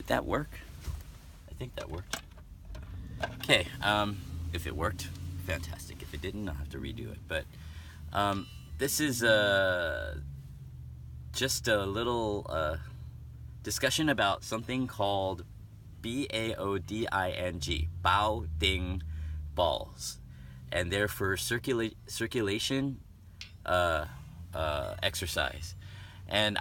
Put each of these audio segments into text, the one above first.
Did that work? I think that worked. Okay, if it worked, fantastic. If it didn't, I'll have to redo it. But this is just a little discussion about something called BAODING, Bao Ding balls. And they're for circulation exercise. And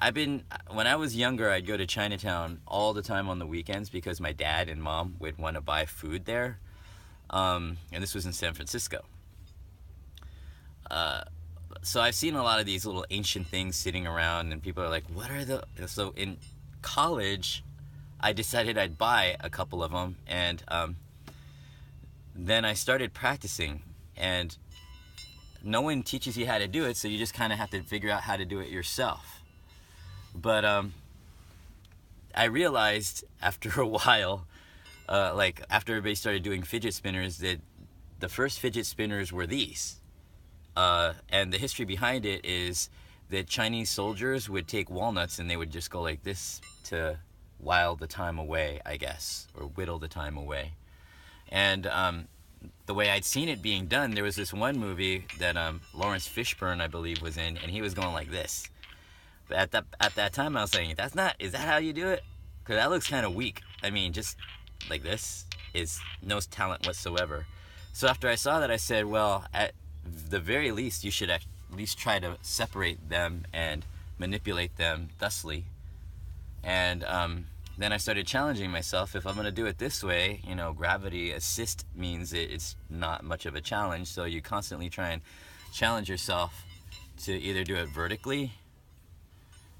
when I was younger, I'd go to Chinatown all the time on the weekends because my dad and mom would want to buy food there. And this was in San Francisco. So I've seen a lot of these little ancient things sitting around, and people are like, what are the... So in college, I decided I'd buy a couple of them, and then I started practicing, and no one teaches you how to do it, so you just kind of have to figure out how to do it yourself. But I realized after a while, after everybody started doing fidget spinners, that the first fidget spinners were these. And the history behind it is that Chinese soldiers would take walnuts and they would just go like this to while the time away, I guess, or whittle the time away. And the way I'd seen it being done, there was this one movie that Lawrence Fishburne, I believe, was in, and he was going like this. But at that time, I was saying, is that how you do it? Because that looks kind of weak. I mean, just like this is no talent whatsoever. So after I saw that, I said, well, at the very least, you should at least try to separate them and manipulate them thusly. And then I started challenging myself. If I'm going to do it this way, gravity assist means it's not much of a challenge. So you constantly try and challenge yourself to either do it vertically.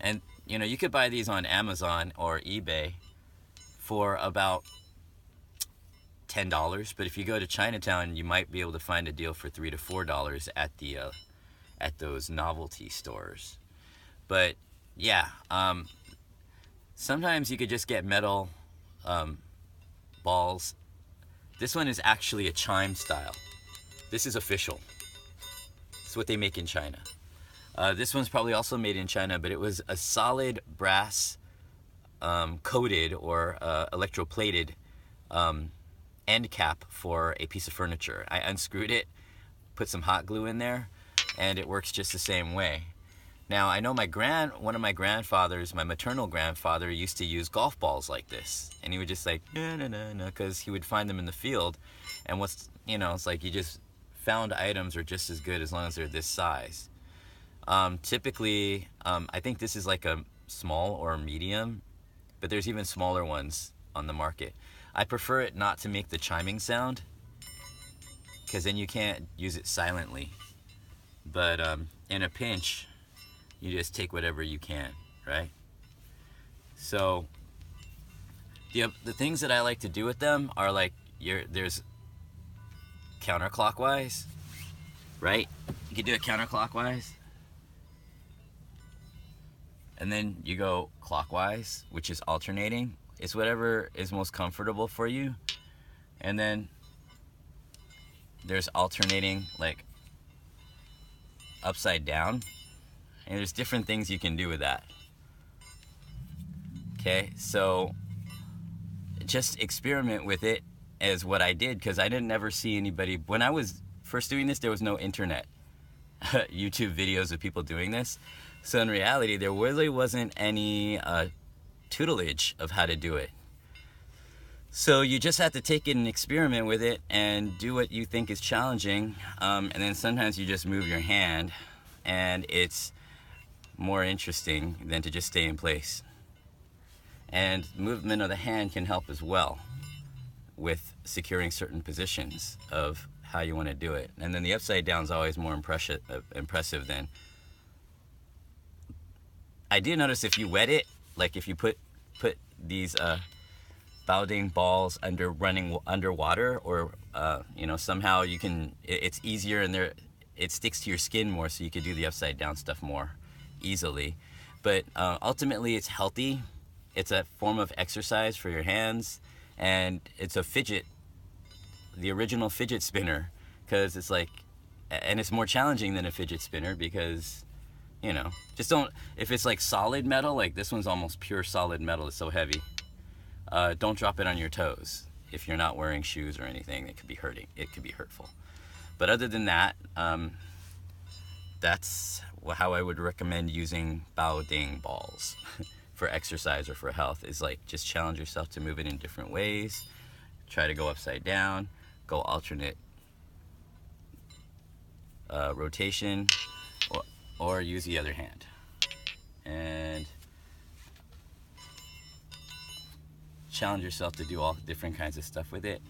And, you could buy these on Amazon or eBay for about $10. But if you go to Chinatown, you might be able to find a deal for $3 to $4 at those novelty stores. But, yeah, sometimes you could just get metal balls. This one is actually a chime style. This is official. It's what they make in China. This one's probably also made in China, but it was a solid brass coated or electroplated end cap for a piece of furniture. I unscrewed it, put some hot glue in there, and it works just the same way. Now, I know one of my grandfathers, my maternal grandfather, used to use golf balls like this. And he would just like, no, because he would find them in the field. And it's like you just found items are just as good as long as they're this size. Typically, I think this is like a small or a medium, but there's even smaller ones on the market. I prefer it not to make the chiming sound, because then you can't use it silently. But in a pinch, you just take whatever you can, right? So the things that I like to do with them are like, there's counterclockwise, right? You can do it counterclockwise. And then you go clockwise, which is alternating. It's whatever is most comfortable for you. And then there's alternating like upside down. And there's different things you can do with that. Okay, so just experiment with it as what I did, because I didn't ever see anybody. When I was first doing this, there was no internet. YouTube videos of people doing this. So in reality, there really wasn't any tutelage of how to do it. So you just have to take it and experiment with it and do what you think is challenging. And then sometimes you just move your hand, and it's more interesting than to just stay in place. And movement of the hand can help as well with securing certain positions of how you want to do it. And then the upside down is always more impressive than... I do notice if you wet it, like if you put these Baoding balls running underwater, or somehow you can, it's easier, and it sticks to your skin more, so you could do the upside down stuff more easily. But ultimately, it's healthy. It's a form of exercise for your hands, and it's a fidget, the original fidget spinner, because it's like, and it's more challenging than a fidget spinner because, just don't, if it's like solid metal, like this one's almost pure solid metal, it's so heavy. don't drop it on your toes. If you're not wearing shoes or anything, it could be hurting. It could be hurtful. But other than that, that's how I would recommend using bao ding balls for exercise or for health, is like just challenge yourself to move it in different ways. Try to go upside down, go alternate rotation, or use the other hand. And challenge yourself to do all different kinds of stuff with it.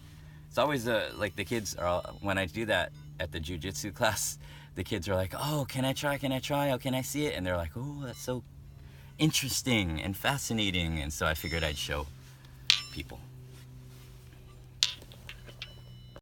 It's always like the kids are all, when I do that at the jiu-jitsu class, the kids are like, oh, can I try, oh, can I see it? And they're like, oh, that's so interesting and fascinating. And so I figured I'd show people.